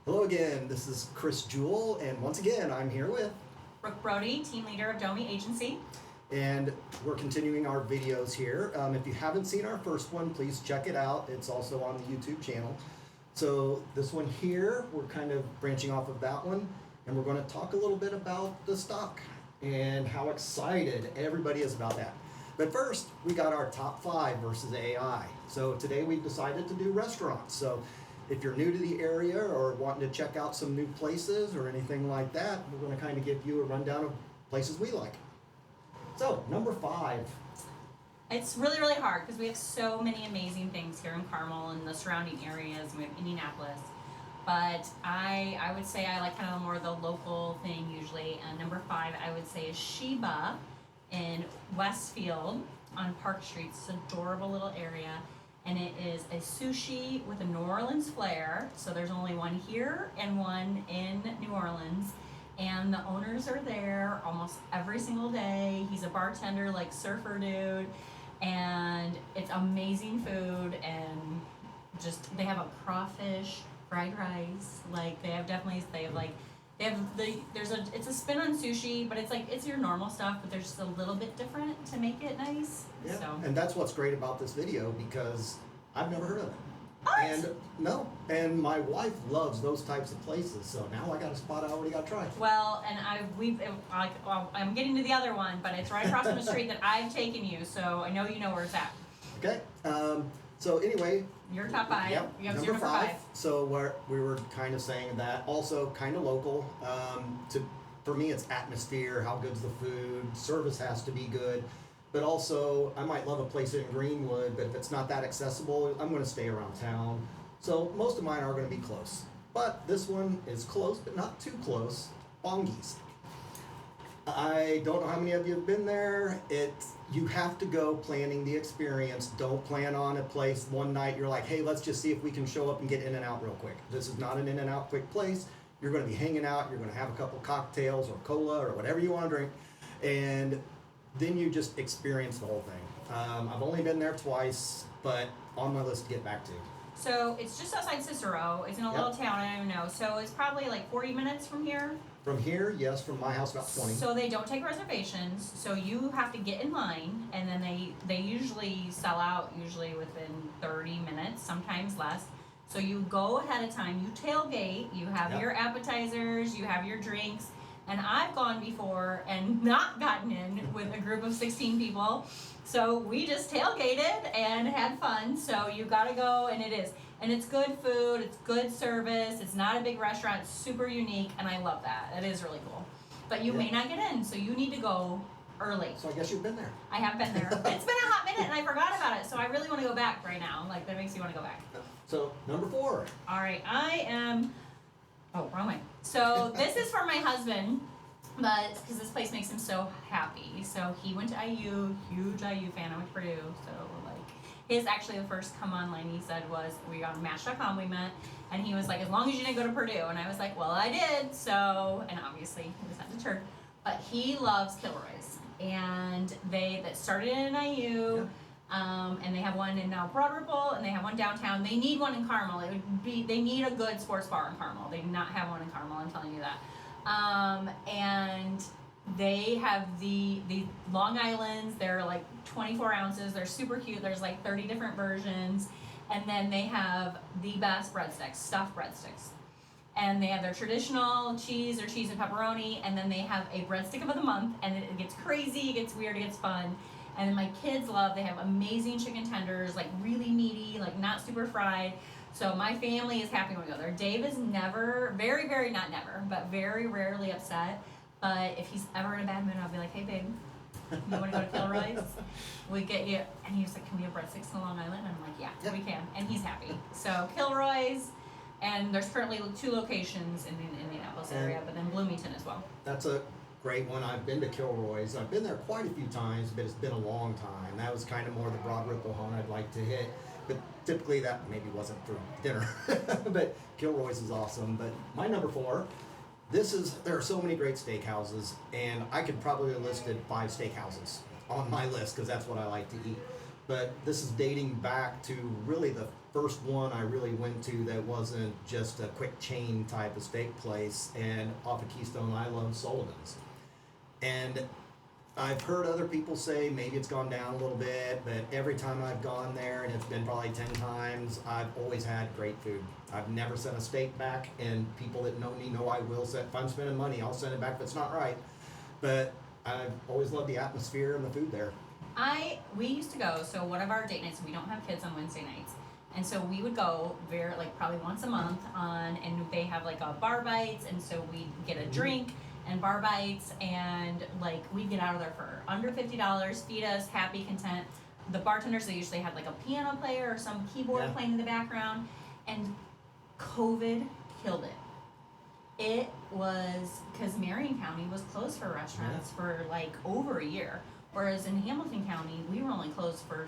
Hello again, this is Chris Jewell, and once again I'm here with Brooke Brody, team leader of Domi Agency. and we're continuing our videos here. If you haven't seen our first one, please check it out. It's also on the YouTube channel. So this one here, we're kind of branching off of that one, and we're going to talk a little bit about the stock and how excited everybody is about that. But first, we got our top 5 versus AI. So today we've decided to do restaurants. So if you're new to the area or wanting to check out some new places or anything like that, we're going to kind of give you a rundown of places we like. So, number 5. It's really, really hard because we have so many amazing things here in Carmel and the surrounding areas. We have Indianapolis. But I would say I like kind of more the local thing usually. And number 5, I would say, is Sheba in Westfield on Park Street. It's an adorable little area. And it is a sushi with a New Orleans flair. So there's only one here and one in New Orleans. And the owners are there almost every single day. He's a bartender, like surfer dude. And it's amazing food. And just, they have a crawfish, fried rice. Like, it's a spin on sushi, but it's your normal stuff, but there's just a little bit different to make it nice. Yeah, so. and that's what's great about this video because I've never heard of it. What? And my wife loves those types of places, so now I got a spot I already got to try. Well, and I'm getting to the other one, but it's right across from the street that I've taken you, so I know you know where it's at. Okay, so anyway. Your top 5. Yep, You have number number 5. So we were kind of saying that. Also kind of local. For me, it's atmosphere, how good's the food, service has to be good. But also, I might love a place in Greenwood, but if it's not that accessible, I'm going to stay around town. So most of mine are going to be close. But this one is close, but not too close. Bongi's. I don't know how many of you have been there. You have to go planning the experience. Don't plan on a place one night. You're like, hey, let's just see if we can show up and get in and out real quick. This is not an in and out quick place. You're going to be hanging out. You're going to have a couple cocktails or cola or whatever you want to drink. And then you just experience the whole thing. I've only been there twice, but on my list to get back to. So it's just outside Cicero. It's in a little town, I don't even know. So it's probably like 40 minutes from here. From here, yes. From my house, about 20. So they don't take reservations. So you have to get in line, and then they usually sell out usually within 30 minutes, sometimes less. So you go ahead of time. You tailgate. You have your appetizers. You have your drinks. And I've gone before and not gotten in with a group of 16 people. So we just tailgated and had fun. So you gotta go, and it is. And it's good food, it's good service, it's not a big restaurant, it's super unique, and I love that. It is really cool. But you may not get in, so you need to go early. So I guess you've been there. I have been there. It's been a hot minute, and I forgot about it, so I really want to go back right now. Like, that makes me want to go back. So, number 4. All right, wrong way. So this is for my husband, but because this place makes him so happy. So he went to IU, huge IU fan. I went to Purdue, so his actually the first come online he said was, we on Match.com we met, and he was like, as long as you didn't go to Purdue. And I was like, well, I did. So, and obviously he was at the church, but he loves Kilroy's, and that started in IU. And they have one in now Broad Ripple, and they have one downtown. They need one in Carmel. They need a good sports bar in Carmel. They do not have one in Carmel, I'm telling you that. And they have the Long Islands. They're like 24 ounces. They're super cute. There's like 30 different versions. And then they have the best breadsticks, stuffed breadsticks. And they have their traditional cheese or cheese and pepperoni. And then they have a breadstick of the month. And it gets crazy, it gets weird, it gets fun. And then my kids they have amazing chicken tenders, like really meaty, like not super fried. So my family is happy when we go there. Dave is never, very, very, not never, but very rarely upset. But if he's ever in a bad mood, I'll be like, hey, babe, you want to go to Kilroy's? We get you. And he was like, can we have breadsticks in Long Island? And I'm like, yeah, we can. And he's happy. So Kilroy's, and there's currently 2 locations in the Indianapolis area, but then Bloomington as well. That's a great one. I've been to Kilroy's. I've been there quite a few times, but it's been a long time. That was kind of more the Broad Ripple one I'd like to hit. But typically that maybe wasn't for dinner. But Kilroy's is awesome. But my number 4, there are so many great steakhouses, and I could probably have listed 5 steakhouses on my list because that's what I like to eat. But this is dating back to really the first one I really went to that wasn't just a quick chain type of steak place, and off of Keystone I love Sullivan's. And I've heard other people say maybe it's gone down a little bit, but every time I've gone there, and it's been probably 10 times, I've always had great food. I've never sent a steak back, and people that know me know I will send, if I'm spending money, I'll send it back if it's not right. But I've always loved the atmosphere and the food there. We used to go, so one of our date nights, we don't have kids on Wednesday nights. And so we would go probably once a month and they have like a bar bites, and so we'd get a drink and bar bites, and like we'd get out of there for under $50, feed us, happy, content. The bartenders, they usually had like a piano player or some keyboard playing in the background, and COVID killed it. It was, because Marion County was closed for restaurants for like over a year. Whereas in Hamilton County, we were only closed for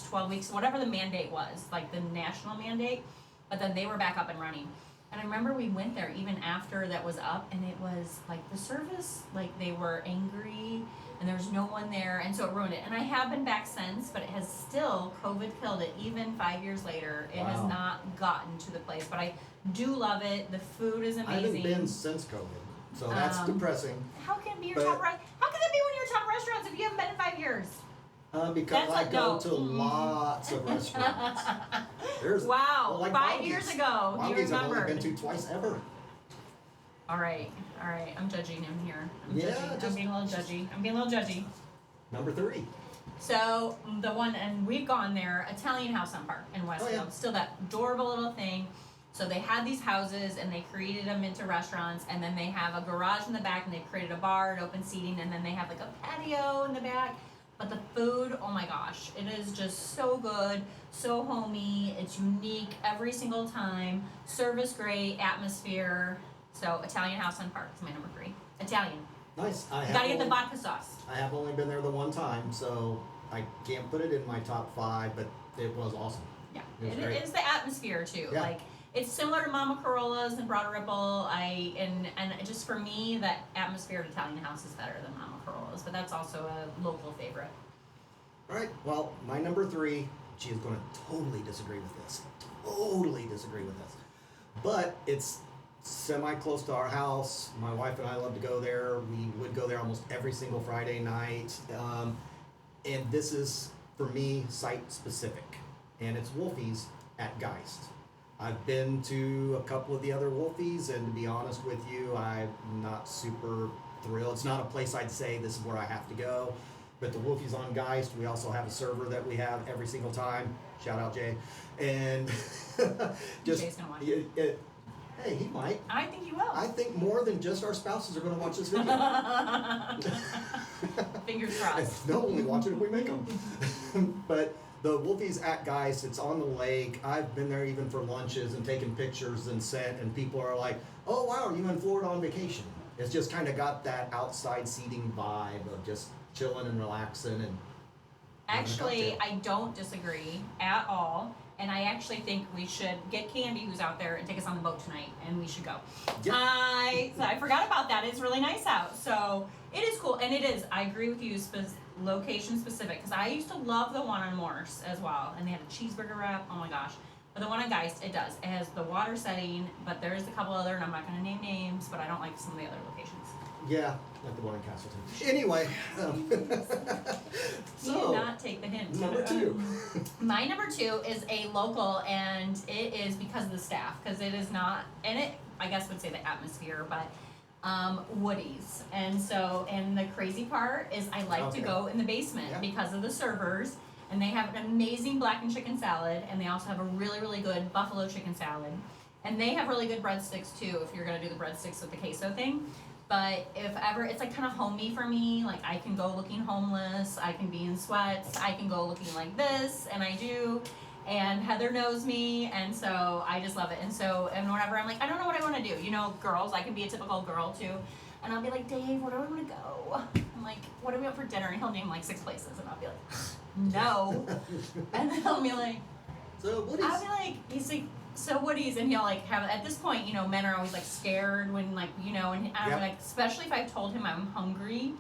12 weeks, whatever the mandate was, like the national mandate, but then they were back up and running. And I remember we went there even after that was up, and it was like the service, like they were angry and there was no one there, and so it ruined it. And I have been back since, but it has still, COVID killed it. Even 5 years later, it has not gotten to the place, but I do love it. The food is amazing. I haven't been since COVID, so that's depressing. How can it be your top restaurant? How can that be one of your top restaurants if you haven't been in 5 years? Because I go to lots of restaurants. Wow, like 5 years ago, you Bongi's I've only remembered. been to twice ever. All right, I'm judging him here. I'm just- being a little judgy. Number 3. So the one, and we've gone there, Italian House on Park in Westfield. Still that adorable little thing. So they had these houses and they created them into restaurants, and then they have a garage in the back, and they created a bar and open seating, and then they have like a patio in the back. But the food, oh my gosh, it is just so good, so homey, it's unique every single time. Service great, atmosphere. So Italian House on Park is my number 3. Italian. Nice. You gotta get the vodka sauce. I have only been there the one time, so I can't put it in my top 5, but it was awesome. Yeah, It was great. it is the atmosphere too. Yeah. Like it's similar to Mama Corolla's and Broad Ripple. And just for me, that atmosphere of Italian House is better than Mama Corolla's, but that's also a local favorite. All right, well, my number 3, she is going to totally disagree with this. But it's semi-close to our house. My wife and I love to go there. We would go there almost every single Friday night. And this is, for me, site-specific. And it's Wolfie's at Geist. I've been to a couple of the other Wolfies, and to be honest with you, I'm not super thrilled. It's not a place I'd say this is where I have to go. But the Wolfies on Geist, we also have a server that we have every single time. Shout out Jay. And just Jay's gonna watch hey, he might. I think you will. I think more than just our spouses are going to watch this video. Fingers crossed. They'll only watch it if we make them. But the Wolfies at Geist, it's on the lake. I've been there even for lunches and taken pictures and sent, and people are like, oh wow, are you in Florida on vacation? It's just kind of got that outside seating vibe of just chilling and relaxing. And Actually, I don't disagree at all. And I actually think we should get Candy, who's out there, and take us on the boat tonight, and we should go. Yep. I forgot about that. It's really nice out. So it is cool. And it is, I agree with you, location specific. Because I used to love the one on Morse as well. And they had a cheeseburger wrap. Oh my gosh. But the one on Geist, it does. It has the water setting, but there's a couple other, and I'm not going to name names, but I don't like some of the other locations. yeah, like the one in Castleton. Anyway, You did not take the hint. number 2. My number 2 is a local, and it is because of the staff, because it is not, and it, I guess would say the atmosphere, but Woody's. And so, and the crazy part is I like to go in the basement because of the servers, and they have an amazing blackened chicken salad, and they also have a really, really good buffalo chicken salad. And they have really good breadsticks too, if you're gonna do the breadsticks with the queso thing. But if ever, it's like kind of homey for me. Like I can go looking homeless, I can be in sweats, I can go looking like this, and I do. And Heather knows me, and so I just love it. And so, and whenever I'm like, I don't know what I want to do. You know, girls, I can be a typical girl too. And I'll be like, Dave, where do I want to go? I'm like, what do we want for dinner? And he'll name like 6 places, and I'll be like, no. And then I'll be like, So Woody's. I'll be like, he's like, so Woody's, and he'll like have, at this point, you know, men are always like scared when like, you know, and I'm like, especially if I've told him I'm hungry,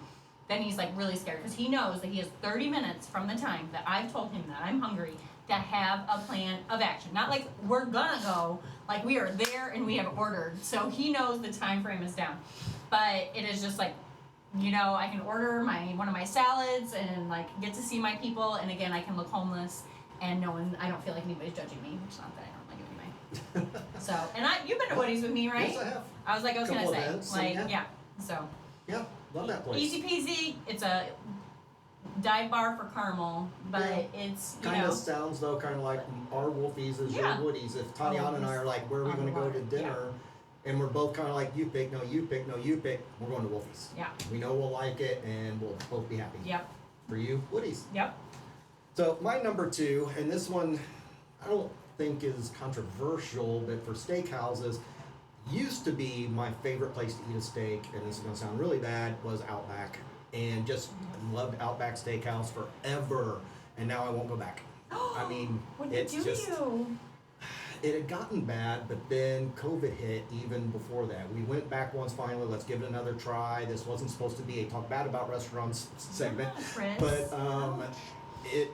then he's like really scared, because he knows that he has 30 minutes from the time that I've told him that I'm hungry to have a plan of action. Not like we're gonna go, like we are there and we have ordered. So he knows the time frame is down. But it is just like, you know, I can order one of my salads and like get to see my people, and again I can look homeless and I don't feel like anybody's judging me, which is not that I don't like anyway. So, and you've been to Woody's with me, right? Yes, I have. I was gonna Couple say, events, like, yeah. yeah. So Yeah, love that place. easy peasy. It's a dive bar for Carmel, but it's, you Kind know. of sounds though, kind of like our Wolfies is Yeah. your Woodies. If Tatiana and I are like, where are we On going to the go to water, dinner? And we're both kind of like, you pick, no, you pick, no, you pick. We're going to Wolfies. Yeah. We know we'll like it, and we'll both be happy. Yep. For you, Woodies. Yep. So my number 2, and this one I don't think is controversial, but for steakhouses, used to be my favorite place to eat a steak, and this is going to sound really bad, was Outback. And just loved Outback Steakhouse forever, and now I won't go back. I mean, What did it's you just, do? it had gotten bad, but then COVID hit even before that. We went back once finally, let's give it another try. This wasn't supposed to be a talk bad about restaurants segment, Yeah, Chris. but it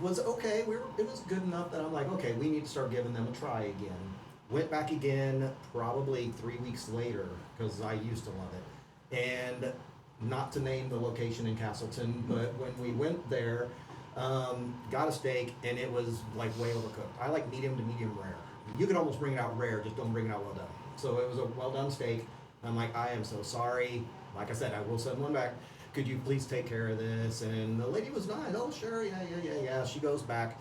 was okay. It was good enough that I'm like, okay, we need to start giving them a try again. Went back again probably 3 weeks later because I used to love it. And not to name the location in Castleton, but when we went there, got a steak and it was like way overcooked. I like medium to medium rare. You could almost bring it out rare, just don't bring it out well done. So it was a well done steak. I'm like, I am so sorry. Like I said, I will send one back. Could you please take care of this? And the lady was nice. Oh, sure, yeah. She goes back.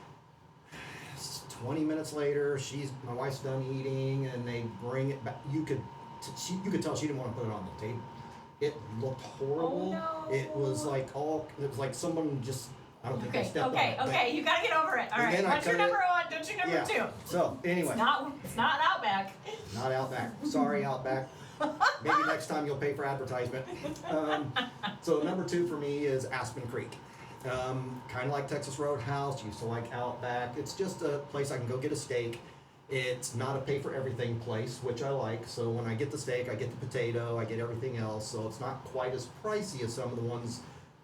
20 minutes later, my wife's done eating, and they bring it back. You could tell she didn't want to put it on the table. It looked horrible. Oh, no. It was like someone just, I don't think they stepped on it. Okay, you gotta get over it. All And right, then I what's your cut it- number 1? What's your number 2? So anyway, It's not Outback. not Outback. Sorry, Outback. Maybe next time you'll pay for advertisement. So number 2 for me is Aspen Creek. Kind of like Texas Roadhouse, used to like Outback. It's just a place I can go get a steak. It's not a pay for everything place, which I like. So when I get the steak, I get the potato, I get everything else. So it's not quite as pricey as some of the ones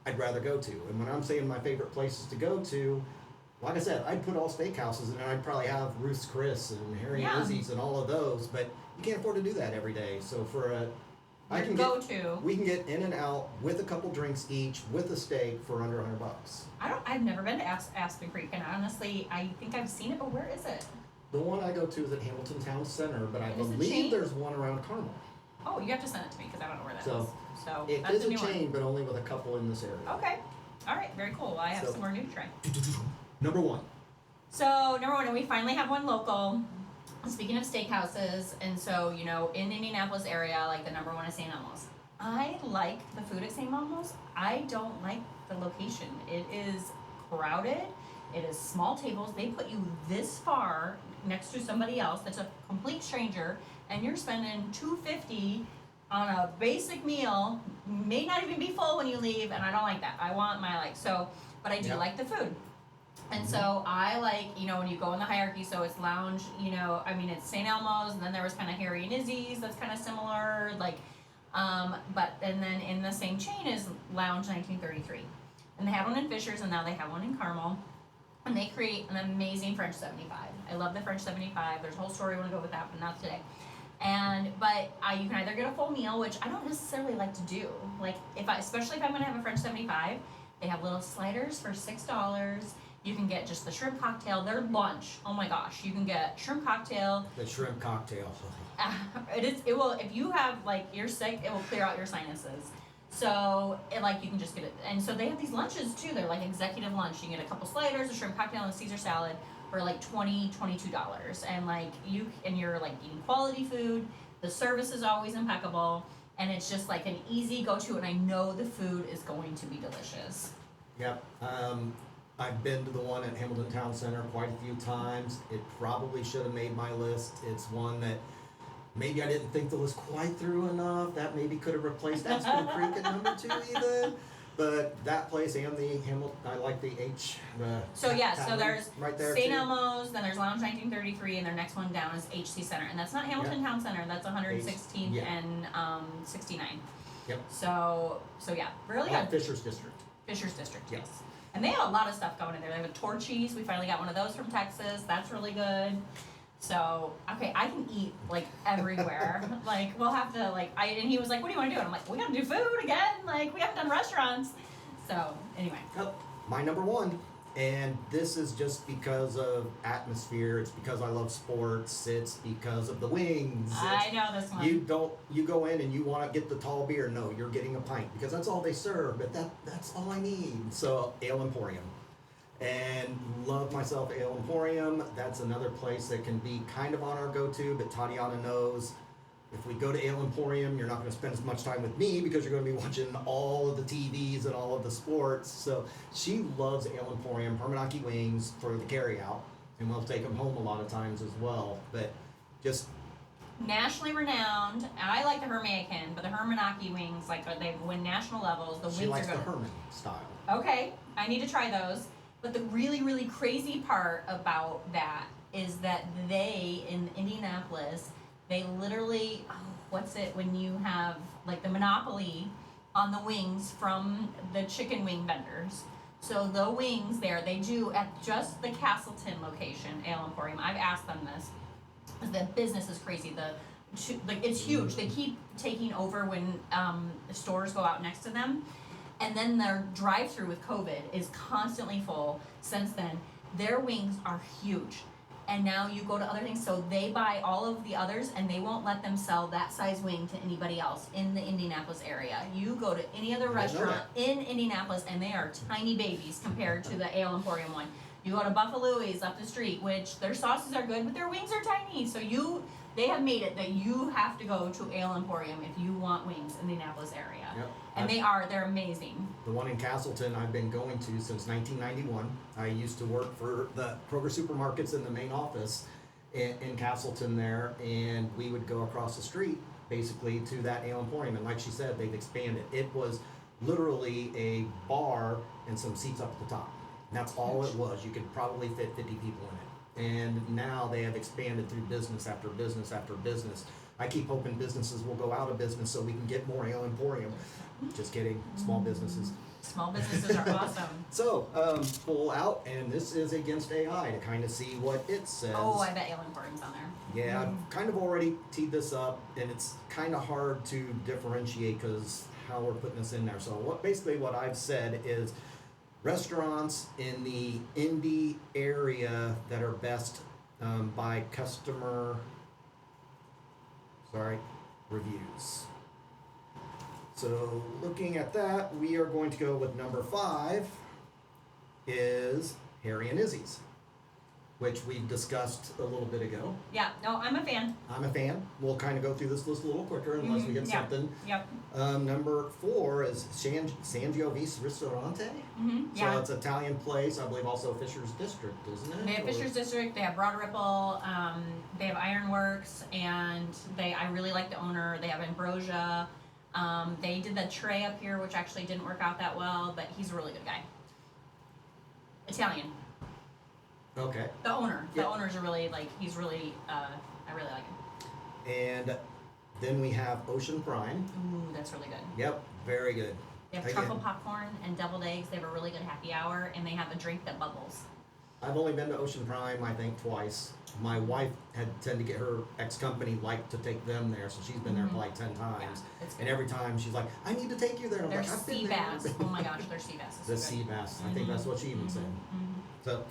I'd rather go to. And when I'm saying my favorite places to go to, like I said, I'd put all steakhouses and I'd probably have Ruth's Chris and Harry and Izzy's and all of those, but you can't afford to do that every day. So we can get in and out with a couple drinks each with a steak for under $100. I've never been to Aspen Creek, and honestly, I think I've seen it, but where is it? The one I go to is at Hamilton Town Center, but I Is it believe chain? there's one around Carmel. Oh, you have to send it to me because I don't know where that is. So, So It that's is a a new chain, but only with a couple in this area. one. Okay. All right. Very cool. Well, I have So- some more new to try. Number 1. So number 1, and we finally have one local. Speaking of steakhouses, and so in Indianapolis area, like the number 1 is St. Elmo's. I like the food at St. Elmo's. I don't like the location. It is crowded. It is small tables. They put you this far next to somebody else that's a complete stranger, and you're spending $2.50 on a basic meal. May not even be full when you leave, and I don't like that. I want my but I do like the food. And so I like, when you go in the hierarchy, so it's lounge, it's St. Elmo's, and then there was kind of Harry and Izzy's, that's kind of similar, and then in the same chain is Lounge 1933. And they had one in Fishers, and now they have one in Carmel. And they create an amazing French 75. I love the French 75. There's a whole story I want to go with that, but not today. But you can either get a full meal, which I don't necessarily like to do. Especially if I'm going to have a French 75, they have little sliders for $6. You can get just the shrimp cocktail. Their lunch, oh my gosh, you can get shrimp cocktail. The shrimp cocktail. It will, if you have, you're sick, it will clear out your sinuses. So, you can just get it. And so they have these lunches, too. They're, executive lunch. You can get a couple sliders, a shrimp cocktail, and a Caesar salad for, $20, $22. And, you're, eating quality food. The service is always impeccable. And it's just, an easy go-to. And I know the food is going to be delicious. Yep. I've been to the one at Hamilton Town Center quite a few times. It probably should have made my list. It's one that maybe I didn't think the list quite through enough. That maybe could have replaced Aspen Creek at number 2 even. But that place and the Hamilton, I like the So there's right there St. too. Elmo's, then there's Lounge 1933, and their next one down is HC Center. And that's not Hamilton Town Center, that's 116th and 69. Yep. So yeah, really good. Fisher's District. Fisher's District, yes. And they have a lot of stuff going in there. They have a Torchies. We finally got one of those from Texas. That's really good. So, okay, I can eat, like, everywhere. Like, we'll have to, like, and he was like, what do you want to do? And I'm like, we got to do food again. Like, we haven't done restaurants. So, anyway. Yep. My number one, and this is just because of atmosphere. It's because I love sports. It's because of the wings. I know this one. You go in and you want to get the tall beer. No, you're getting a pint because that's all they serve. But that's all I need. So Ale Emporium, and love myself Ale Emporium. That's another place that can be kind of on our go-to. But Tatiana knows if we go to Ale Emporium, you're not going to spend as much time with me because you're going to be watching all of the TVs and all of the sports. So she loves Ale Emporium, Hermanaki wings for the carryout, and we'll take them home a lot of times as well. But just nationally renowned. I like the Hermanaki, but the Hermanaki wings, like they win national levels. The she wings likes are the good. Herman style. Okay, I need to try those. But the really, really crazy part about that is that they, in Indianapolis, they literally, what's it when you have like the monopoly on the wings from the chicken wing vendors. So the wings there, they do at just the Castleton location, Ale Emporium. I've asked them this. The business is crazy. Like it's huge. They keep taking over when the stores go out next to them. And then their drive-through with COVID is constantly full. Since then, their wings are huge. And now you go to other things, so they buy all of the others, and they won't let them sell that size wing to anybody else in the Indianapolis area. You go to any other restaurant in Indianapolis, and they are tiny babies compared to the Ale Emporium one. You go to Buffalo's up the street, which their sauces are good, but their wings are tiny. So they have made it that you have to go to Ale Emporium if you want wings in the Indianapolis area. Yep. And they're amazing. The one in Castleton I've been going to since 1991. I used to work for the Kroger supermarkets in the main office in Castleton there, and we would go across the street basically to that Ale Emporium. And like she said, they've expanded. It was literally a bar and some seats up at the top. And that's all it was. You could probably fit 50 people in it. And now they have expanded through business after business after business. I keep hoping businesses will go out of business so we can get more Ale Emporium. Just kidding, small businesses. Small businesses are awesome. So, pull out, and this is against AI to kind of see what it says. Oh, I bet Ale Emporium's on there. Yeah, I've kind of already teed this up, and it's kind of hard to differentiate because how we're putting this in there. So, what I've said is restaurants in the Indy area that are best by customer reviews. So looking at that, we are going to go with number 5 is Harry and Izzy's, which we discussed a little bit ago. Yeah, no, I'm a fan. I'm a fan. We'll kind of go through this list a little quicker unless we get something. Yep. Number 4 is Sangiovis Ristorante. Yeah. So it's an Italian place, I believe also Fisher's District, isn't it? They have Fisher's District, they have Broad Ripple, they have Ironworks, and I really like the owner. They have Ambrosia. They did the tray up here, which actually didn't work out that well, but he's a really good guy. Italian. Okay. The owner. Yep. The owner's a really, he's really, I really like him. And then we have Ocean Prime. Ooh, that's really good. Yep, very good. They have Again, truffle popcorn and deviled eggs. They have a really good happy hour, and they have a drink that bubbles. I've only been to Ocean Prime, I think, twice. My wife had tend to get her ex-company to take them there, so she's been there like 10 times. Yeah, and every time she's like, I need to take you there. And I'm Their like, I've been sea there. bass. Oh my gosh, their sea bass is The so sea good. bass. I think that's what she even said. Mm-hmm. So,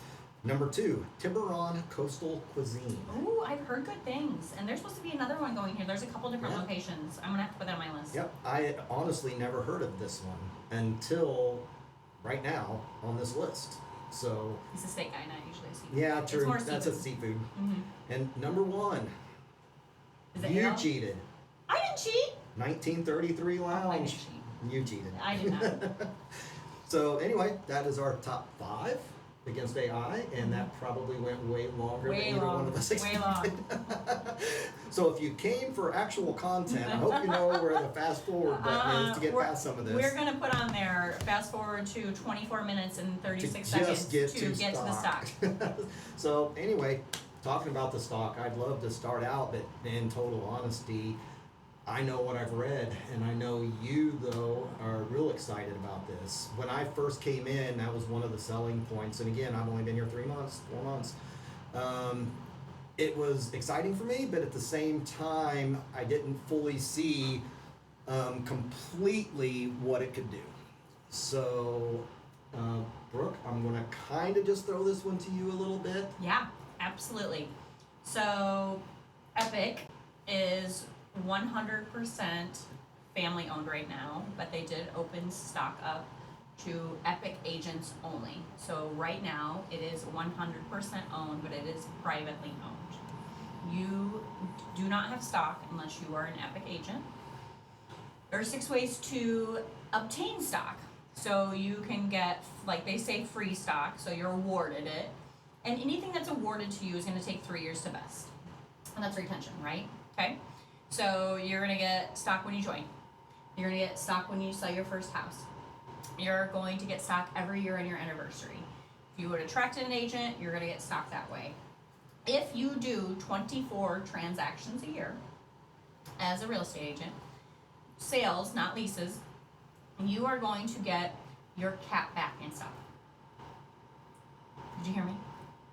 number 2, Tiburon Coastal Cuisine. Ooh, I've heard good things. And there's supposed to be another one going here. There's a couple different locations. I'm going to have to put that on my list. Yep, I had honestly never heard of this one until right now on this list. So He's a steak guy, not usually a seafood. yeah, It's true. more That's seafood. a seafood. Mm-hmm. And number 1, Is it you ale? cheated. I didn't cheat. 1933 Oh, I didn't Lounge. cheat. You cheated. I did not. So anyway, that is our top 5 against AI, and that probably went way longer Way than either long. one of us Way expected. So if you came for actual content, I hope you know where the fast forward button is to get past some of this. We're going to put on there fast forward to 24 minutes and 36 to seconds just get to get to the stock. So anyway, talking about the stock, I'd love to start out, but in total honesty, I know what I've read, and I know you, though, are real excited about this. When I first came in, that was one of the selling points. And again, I've only been here 3 months, 4 months. It was exciting for me, but at the same time, I didn't fully see completely what it could do. So, Brooke, I'm going to kind of just throw this one to you a little bit. Yeah, absolutely. So, Epique is 100% family owned right now, but they did open stock up to Epique agents only. So right now it is 100% owned, but it is privately owned. You do not have stock unless you are an Epique agent. There are 6 ways to obtain stock. So you can get, like they say, free stock, so you're awarded it. And anything that's awarded to you is going to take 3 years to vest. And that's retention, right? Okay? So you're going to get stock when you join. You're going to get stock when you sell your first house. You're going to get stock every year on your anniversary. If you would attract an agent, you're going to get stock that way. If you do 24 transactions a year as a real estate agent, sales, not leases, you are going to get your cap back in stock. Did you hear me?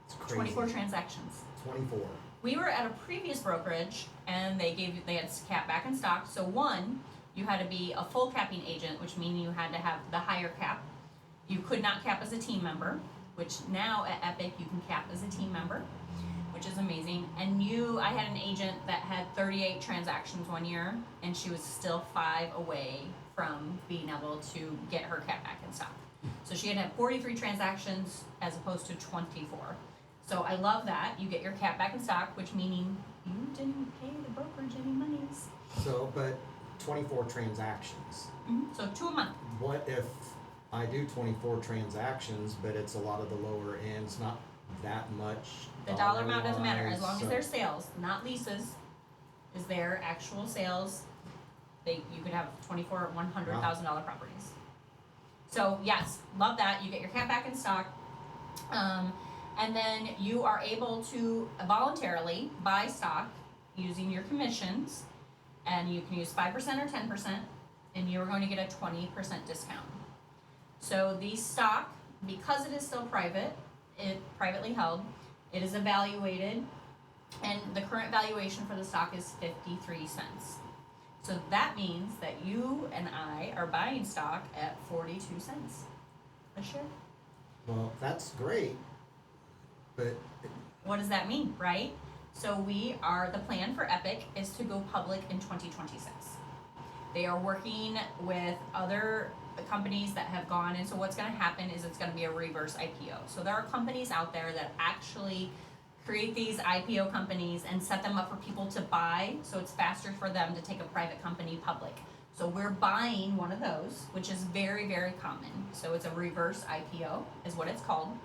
It's crazy. 24 transactions. 24. We were at a previous brokerage and they had cap back in stock. So one, you had to be a full capping agent, which means you had to have the higher cap. You could not cap as a team member, which now at Epique you can cap as a team member, which is amazing. And I had an agent that had 38 transactions one year and she was still 5 away from being able to get her cap back in stock. So she had to have 43 transactions as opposed to 24. So I love that. You get your cap back in stock, which meaning you didn't pay the brokerage any monies. So, but 24 transactions. Mm-hmm. So 2 a month. What if I do 24 transactions, but it's a lot of the lower ends, not that much? The dollar amount doesn't matter. As long so as they're sales, not leases, is their actual sales. You could have 24 $100,000 properties. So yes, love that. You get your cap back in stock. And then you are able to voluntarily buy stock using your commissions, and you can use 5% or 10%, and you're going to get a 20% discount. So these stock, because it is still privately held, it is evaluated, and the current valuation for the stock is 53 cents. So that means that you and I are buying stock at 42 cents a share. Well, that's great. But what does that mean, right? So the plan for Epique is to go public in 2026. They are working with other companies that have gone, and so what's going to happen is it's going to be a reverse IPO. So there are companies out there that actually create these IPO companies and set them up for people to buy, so it's faster for them to take a private company public. So we're buying one of those, which is very, very common. So it's a reverse IPO is what it's called.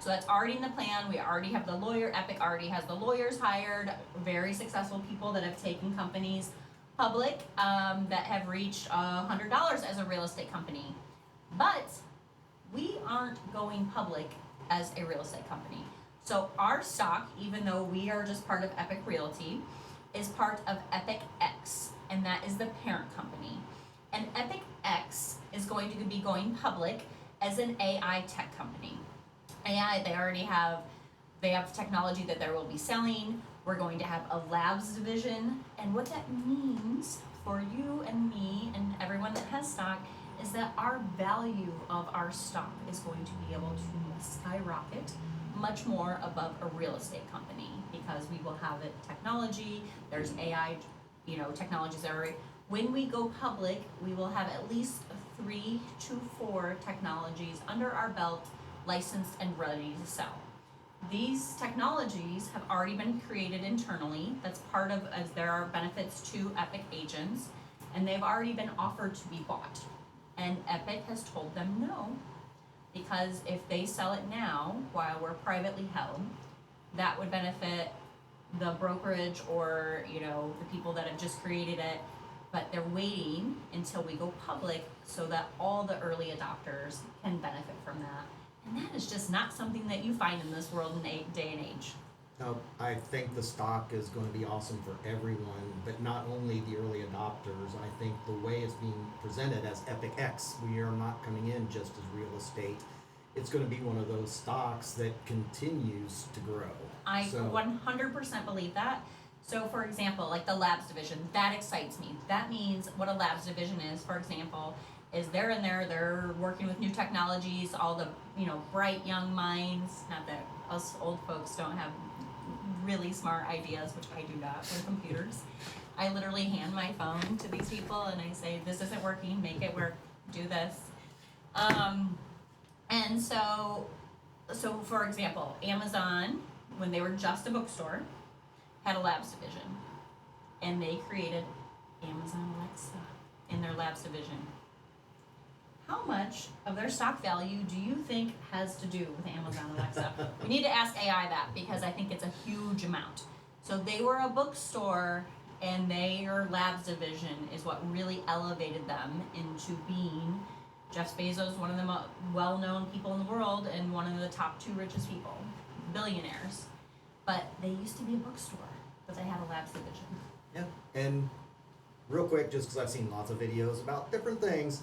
So that's already in the plan. We already have the lawyer. Epique already has the lawyers hired, very successful people that have taken companies public that have reached $100 as a real estate company. But we aren't going public as a real estate company. So our stock, even though we are just part of Epique Realty, is part of Epique X, and that is the parent company. And Epique X is going to be going public as an AI tech company. AI, they have technology that they will be selling. We're going to have a labs division. And what that means for you and me and everyone that has stock is that our value of our stock is going to be able to skyrocket much more above a real estate company, because we will have technology. There's AI, technologies that are. When we go public, we will have at least 3 to 4 technologies under our belt, licensed and ready to sell. These technologies have already been created internally. That's part of, as there are benefits to Epique agents, and they've already been offered to be bought. And Epique has told them no, because if they sell it now while we're privately held, that would benefit the brokerage or the people that have just created it, but they're waiting until we go public so that all the early adopters can benefit from that. And that is just not something that you find in this world and day and age. I think the stock is going to be awesome for everyone, but not only the early adopters. I think the way it's being presented as Epique X, we are not coming in just as real estate. It's going to be one of those stocks that continues to grow. I 100% believe that. So, for example, like the labs division, that excites me. That means what a labs division is, for example, is they're in there, they're working with new technologies, all the, bright young minds. Not that us old folks don't have really smart ideas, which I do not with computers. I literally hand my phone to these people and I say, this isn't working, make it work, do this. And so for example, Amazon, when they were just a bookstore, had a labs division. And they created Amazon Alexa in their labs division. How much of their stock value do you think has to do with Amazon Alexa? We need to ask AI that because I think it's a huge amount. So they were a bookstore and their labs division is what really elevated them into being Jeff Bezos, one of the well-known people in the world and one of the top 2 richest people, billionaires. But they used to be a bookstore, but they had a labs division. Yeah, and real quick, just because I've seen lots of videos about different things,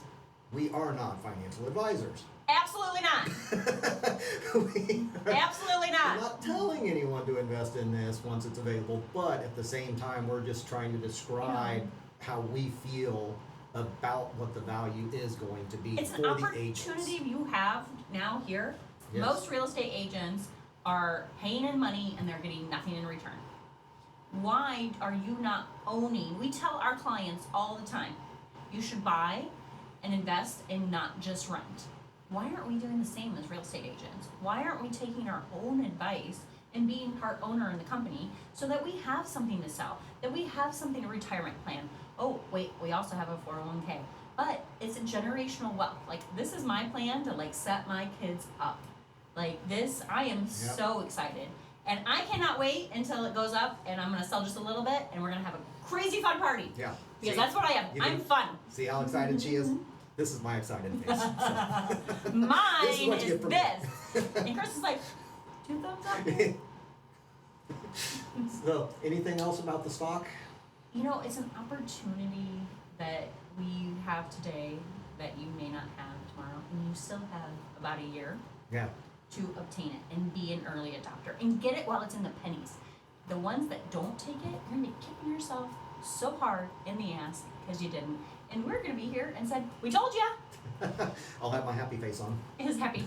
we are not financial advisors. Absolutely not. Absolutely not. We're not telling anyone to invest in this once it's available, but at the same time, we're just trying to describe how we feel about what the value is going to be it's for an the agents. opportunity you have now here. Yes. Most real estate agents are paying in money and they're getting nothing in return. Why are you not owning? We tell our clients all the time, you should buy and invest and not just rent. Why aren't we doing the same as real estate agents? Why aren't we taking our own advice and being part owner in the company so that we have something to sell, that we have something, a retirement plan? Oh, wait, we also have a 401k. But it's a generational wealth. Like, this is my plan to, set my kids up. Like, this, I am so excited. And I cannot wait until it goes up and I'm going to sell just a little bit and we're going to have a crazy fun party. Yeah. Because that's what I am. I'm fun. See how excited she is? This is my excited face. So. Mine this is this. And Chris is like, 2 thumbs up. So, anything else about the stock? It's an opportunity that we have today that you may not have tomorrow. And you still have about a year to obtain it and be an early adopter. And get it while it's in the pennies. The ones that don't take it, you're going to be kicking yourself so hard in the ass because you didn't. And we're going to be here and said, we told ya. I'll have my happy face on. Is happy.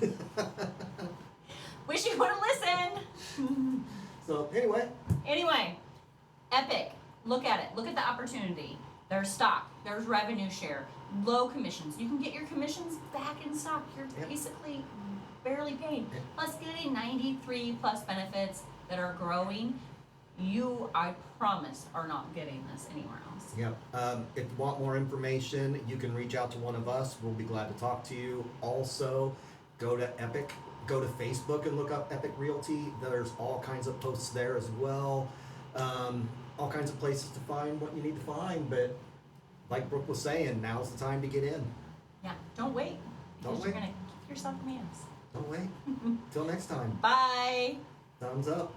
Wish you would have listened. So, anyway, Epique. Look at it. Look at the opportunity. There's stock. There's revenue share. Low commissions. You can get your commissions back in stock. You're basically barely paying. Plus getting 93 plus benefits that are growing. You, I promise, are not getting this anywhere else. Yep. If you want more information, you can reach out to one of us. We'll be glad to talk to you. Also, go to Epique. Go to Facebook and look up Epique Realty. There's all kinds of posts there as well. All kinds of places to find what you need to find. But like Brooke was saying, now's the time to get in. Yeah. Don't wait. Don't wait. You're going to kick yourself in the ass. Don't wait. Till next time. Bye. Thumbs up.